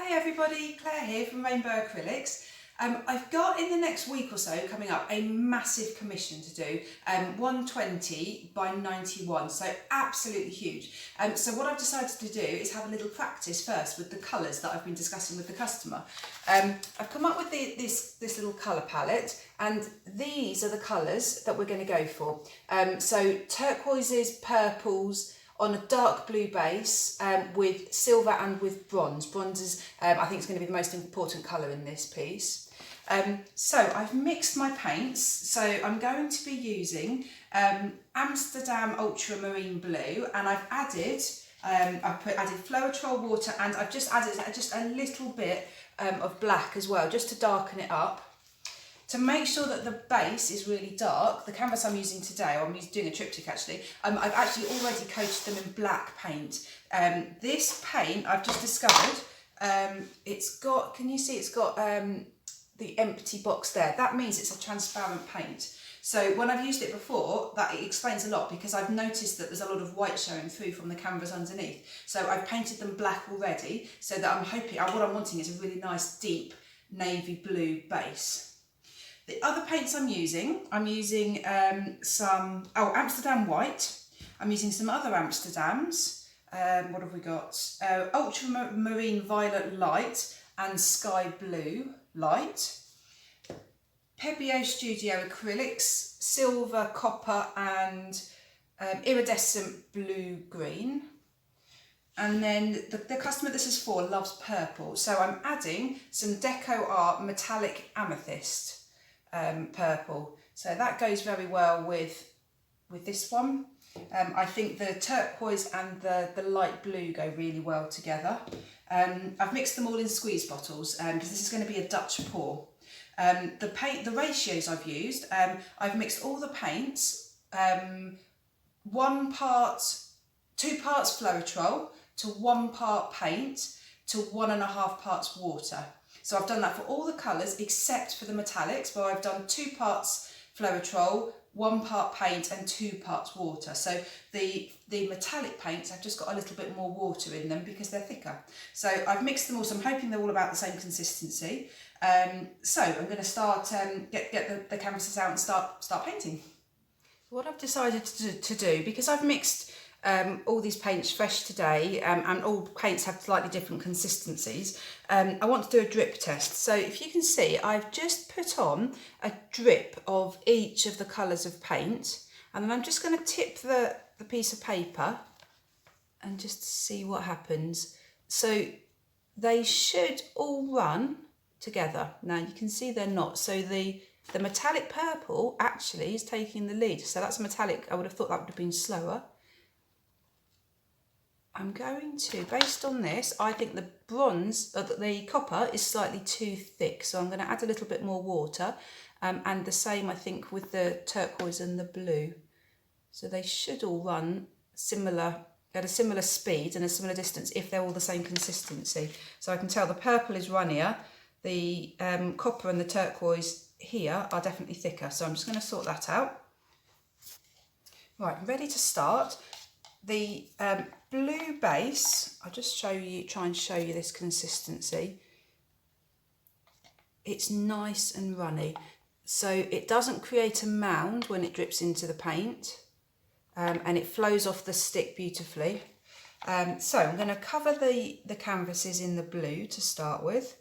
Hi everybody, Claire here from Rainbow Acrylics. I've got in the next week or so coming up a massive commission to do, 120 by 91, so absolutely huge. So what I've decided to do is have a little practice first with the colours that I've been discussing with the customer. I've come up with this little colour palette, and these are the colours that we're going to go for. So turquoises, purples, on a dark blue base with silver and with bronze. Bronze is, I think, it's going to be the most important colour in this piece. So I've mixed my paints. So I'm going to be using Amsterdam Ultramarine Blue, and I've added added floetrol water, and I've just added just a little bit of black as well, just to darken it up. To make sure that the base is really dark, the canvas I'm using today, or I'm doing a triptych actually, I've actually already coated them in black paint. This paint I've just discovered, it's got, can you see it's got the empty box there? That means it's a transparent paint. So when I've used it before, that it explains a lot, because I've noticed that there's a lot of white showing through from the canvas underneath. So I've painted them black already, so that I'm hoping, what I'm wanting is a really nice deep navy blue base. The other paints I'm using some Amsterdam White. I'm using some other Amsterdams. What have we got? Ultramarine Violet Light and Sky Blue Light. Pebeo Studio Acrylics, Silver, Copper and Iridescent Blue Green. And then the customer this is for loves purple. So I'm adding some Deco Art Metallic Amethyst. Purple, so that goes very well with this one. I think the turquoise and the light blue go really well together. I've mixed them all in squeeze bottles because this is going to be a Dutch pour. The ratios I've used, I've mixed all the paints, 2 parts floetrol to 1 part paint to 1.5 parts water. So I've done that for all the colours except for the metallics, where I've done 2 parts floetrol, 1 part paint and 2 parts water. So the metallic paints, I've just got a little bit more water in them because they're thicker. So I've mixed them all, so I'm hoping they're all about the same consistency. So I'm going to start, get the canvases out and start painting. What I've decided to do, because I've mixed all these paints fresh today, and all paints have slightly different consistencies, I want to do a drip test. So if you can see, I've just put on a drip of each of the colours of paint, and then I'm just going to tip the piece of paper and just see what happens. So they should all run together. Now you can see they're not. So the metallic purple actually is taking the lead. So that's a metallic. I would have thought that would have been slower. I'm going to, based on this, I think the the copper is slightly too thick, so I'm going to add a little bit more water, and the same I think with the turquoise and the blue. So they should all run at a similar speed and a similar distance if they're all the same consistency. So I can tell the purple is runnier, the copper and the turquoise here are definitely thicker, so I'm just going to sort that out. Right, ready to start. The blue base, I'll just try and show you this consistency. It's nice and runny, so it doesn't create a mound when it drips into the paint, and it flows off the stick beautifully. So I'm going to cover the canvases in the blue to start with.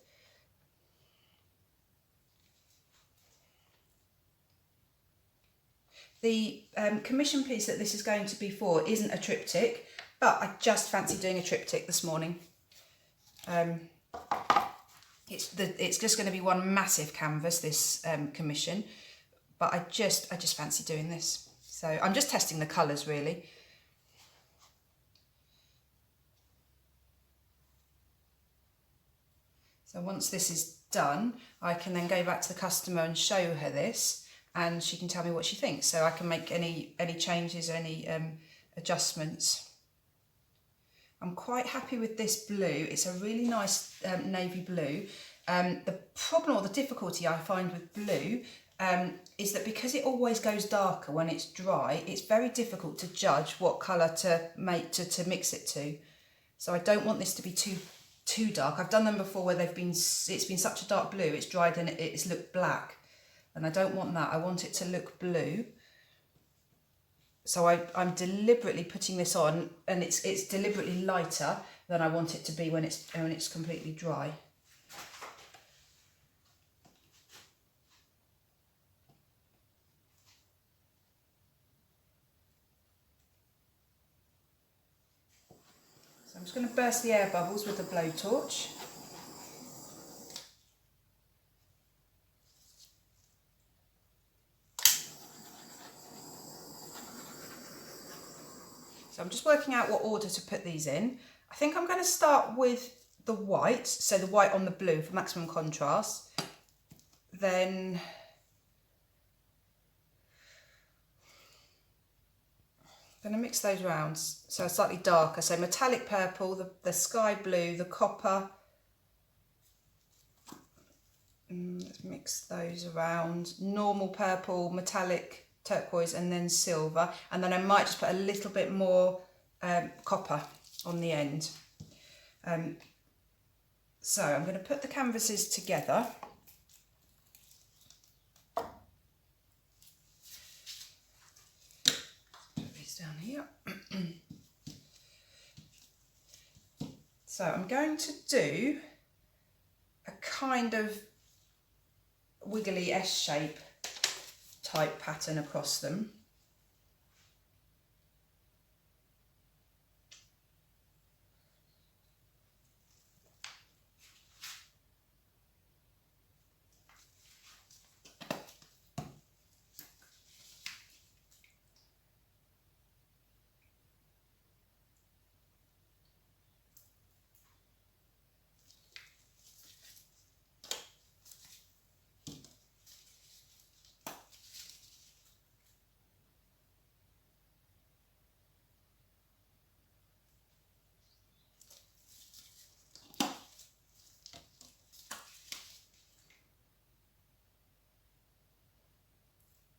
The commission piece that this is going to be for isn't a triptych, but I just fancy doing a triptych this morning. It's just going to be one massive canvas, this commission, but I just fancy doing this. So I'm just testing the colours really. So once this is done, I can then go back to the customer and show her this, and she can tell me what she thinks, so I can make any changes or any adjustments. I'm quite happy with this blue. It's a really nice navy blue. The problem or the difficulty I find with blue is that because it always goes darker when it's dry, it's very difficult to judge what colour to mix it to. So I don't want this to be too too dark. I've done them before where it's been such a dark blue, it's dried and it's looked black. And I don't want that, I want it to look blue. So I'm deliberately putting this on, and it's deliberately lighter than I want it to be when it's completely dry. So I'm just going to burst the air bubbles with the blowtorch. So I'm just working out what order to put these in. I think I'm going to start with the white, so the white on the blue for maximum contrast. Then I'm going to mix those around, so slightly darker, so metallic purple, the sky blue, the copper. Let's mix those around. Normal purple, metallic turquoise, and then silver. And then I might just put a little bit more copper on the end. So I'm going to put the canvases together. Put these down here. So I'm going to do a kind of wiggly S-shape type pattern across them.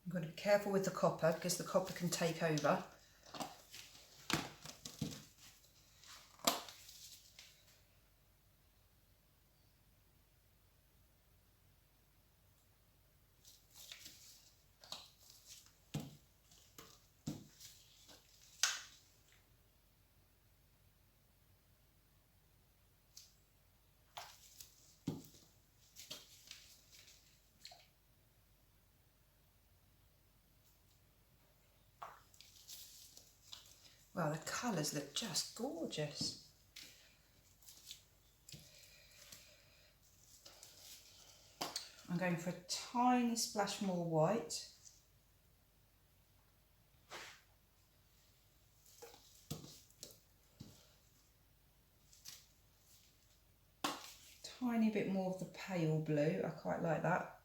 I've got to be careful with the copper because the copper can take over. Wow, the colours look just gorgeous. I'm going for a tiny splash more white. Tiny bit more of the pale blue, I quite like that.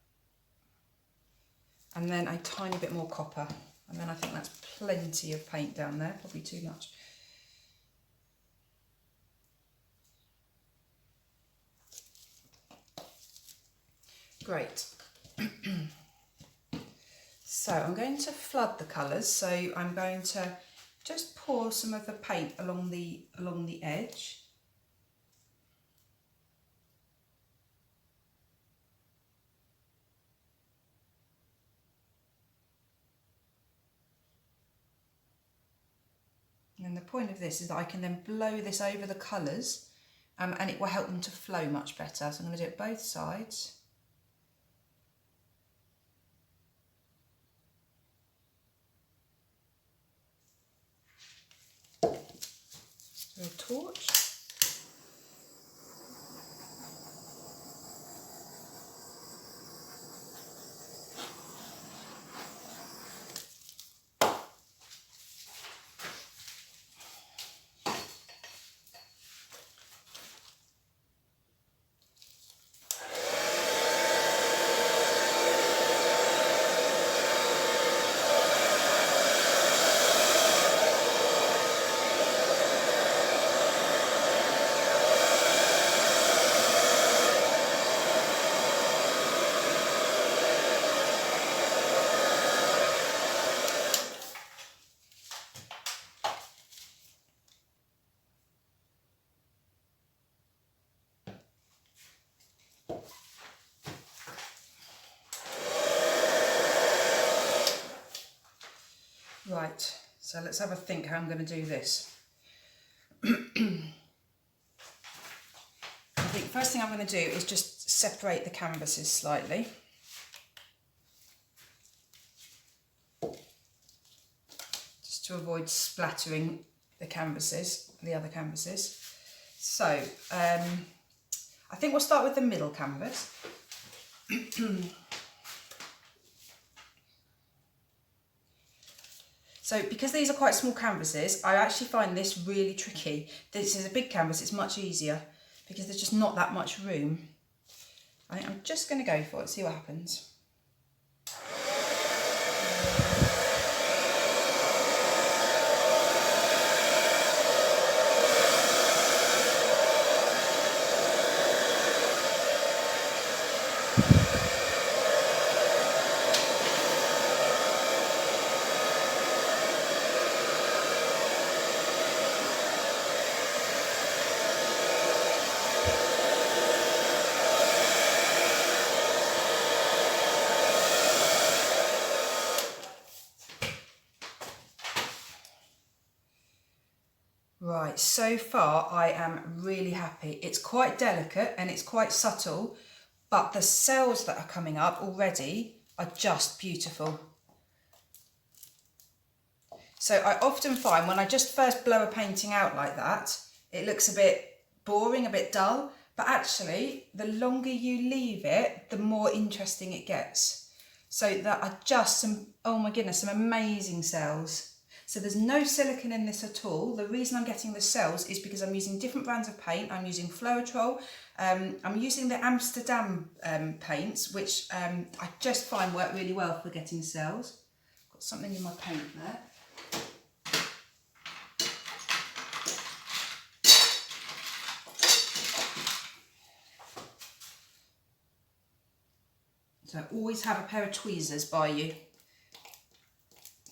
And then a tiny bit more copper. And then I think that's plenty of paint down there, probably too much. Great. So I'm going to flood the colours, so I'm going to just pour some of the paint along the edge. And the point of this is that I can then blow this over the colours and it will help them to flow much better. So I'm going to do it both sides. Just do a torch. Right, so let's have a think how I'm going to do this. I think the first thing I'm going to do is just separate the canvases slightly. Just to avoid splattering the canvases, the other canvases. So, I think we'll start with the middle canvas. So because these are quite small canvases, I actually find this really tricky. This is a big canvas, it's much easier because there's just not that much room. I think I'm just going to go for it, see what happens. Right, so far I am really happy. It's quite delicate and it's quite subtle, but the cells that are coming up already are just beautiful. So I often find when I just first blow a painting out like that, it looks a bit boring, a bit dull, but actually the longer you leave it, the more interesting it gets. So that are just some, oh my goodness, some amazing cells. So there's no silicone in this at all. The reason I'm getting the cells is because I'm using different brands of paint. I'm using floetrol. I'm using the Amsterdam paints, which I just find work really well for getting cells. Got something in my paint there. So always have a pair of tweezers by you,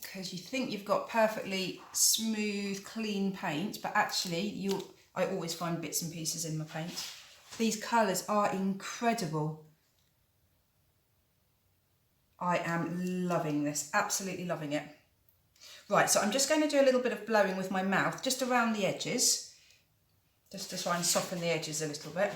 because you think you've got perfectly smooth, clean paint, but actually I always find bits and pieces in my paint. These colours are incredible. I am loving this, absolutely loving it. Right, so I'm just going to do a little bit of blowing with my mouth, just around the edges, just to try and soften the edges a little bit.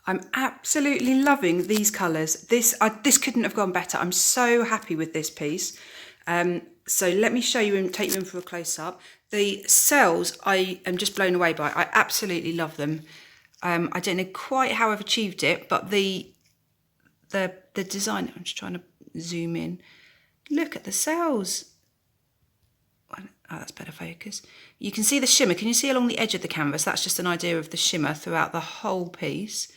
I'm absolutely loving these colours. This couldn't have gone better. I'm so happy with this piece. So let me show you and take you in for a close-up. The cells I am just blown away by. I absolutely love them. I don't know quite how I've achieved it, but the design, I'm just trying to zoom in. Look at the cells. Oh, that's better focus. You can see the shimmer. Can you see along the edge of the canvas? That's just an idea of the shimmer throughout the whole piece.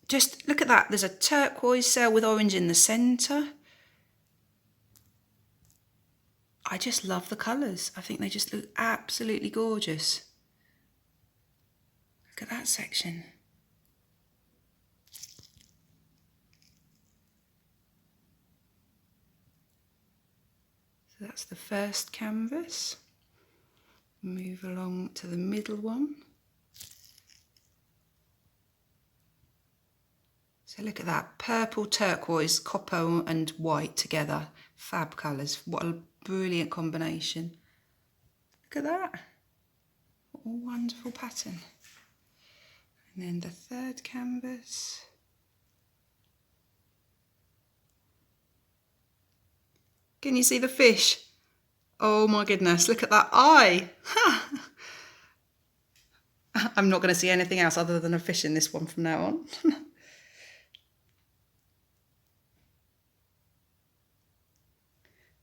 Just look at that. There's a turquoise cell with orange in the centre. I just love the colours. I think they just look absolutely gorgeous. Look at that section. So that's the first canvas. Move along to the middle one. So look at that, purple, turquoise, copper and white together. Fab colours. What a brilliant combination. Look at that. What a wonderful pattern. And then the third canvas. Can you see the fish? Oh my goodness, look at that eye. I'm not going to see anything else other than a fish in this one from now on.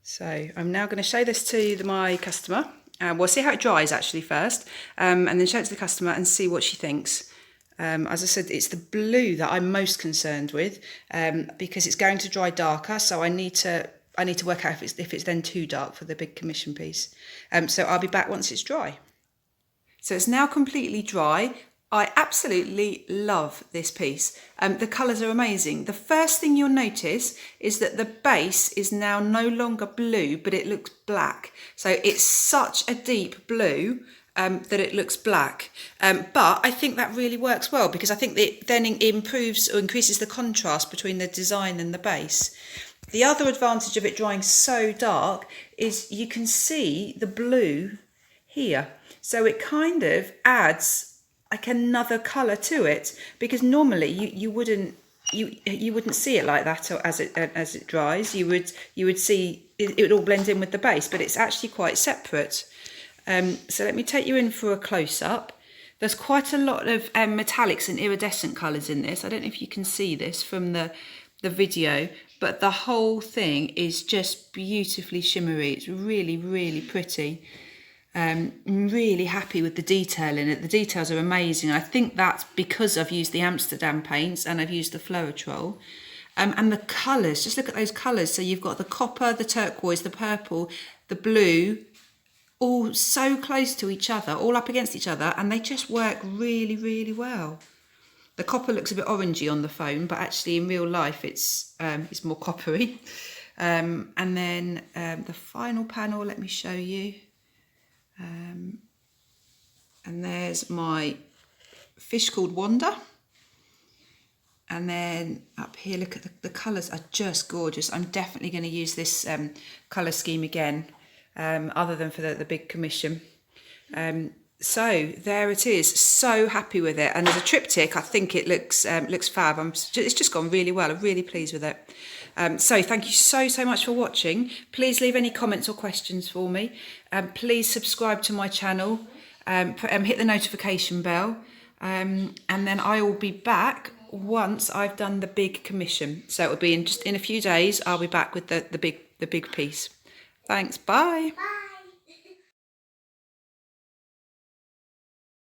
So I'm now going to show this to my customer. We'll see how it dries actually first, and then show it to the customer and see what she thinks. As I said, it's the blue that I'm most concerned with, because it's going to dry darker, so I need to work out if it's then too dark for the big commission piece. So I'll be back once it's dry. So it's now completely dry. I absolutely love this piece. The colours are amazing. The first thing you'll notice is that the base is now no longer blue, but it looks black. So it's such a deep blue that it looks black. But I think that really works well, because I think that it then improves or increases the contrast between the design and the base. The other advantage of it drying so dark is you can see the blue here. So it kind of adds like another colour to it, because normally you wouldn't see it like that as it dries. You would see it would all blend in with the base, but it's actually quite separate. So let me take you in for a close-up. There's quite a lot of metallics and iridescent colours in this. I don't know if you can see this from the video, but the whole thing is just beautifully shimmery. It's really, really pretty. I'm really happy with the detail in it. The details are amazing. I think that's because I've used the Amsterdam paints and I've used the floetrol. And the colours, just look at those colours. So you've got the copper, the turquoise, the purple, the blue, all so close to each other, all up against each other, and they just work really, really well. The copper looks a bit orangey on the phone, but actually in real life it's more coppery. And then the final panel, let me show you. And there's my fish called Wanda. And then up here, look at the colours are just gorgeous. I'm definitely going to use this colour scheme again, other than for the big commission. So there it is. So happy with it. And as a triptych, I think it looks fab. It's just gone really well. I'm really pleased with it. So thank you so much for watching. Please leave any comments or questions for me. Please subscribe to my channel. Hit the notification bell. And then I will be back once I've done the big commission. So it will be in a few days. I'll be back with the big piece. Thanks. Bye. Bye.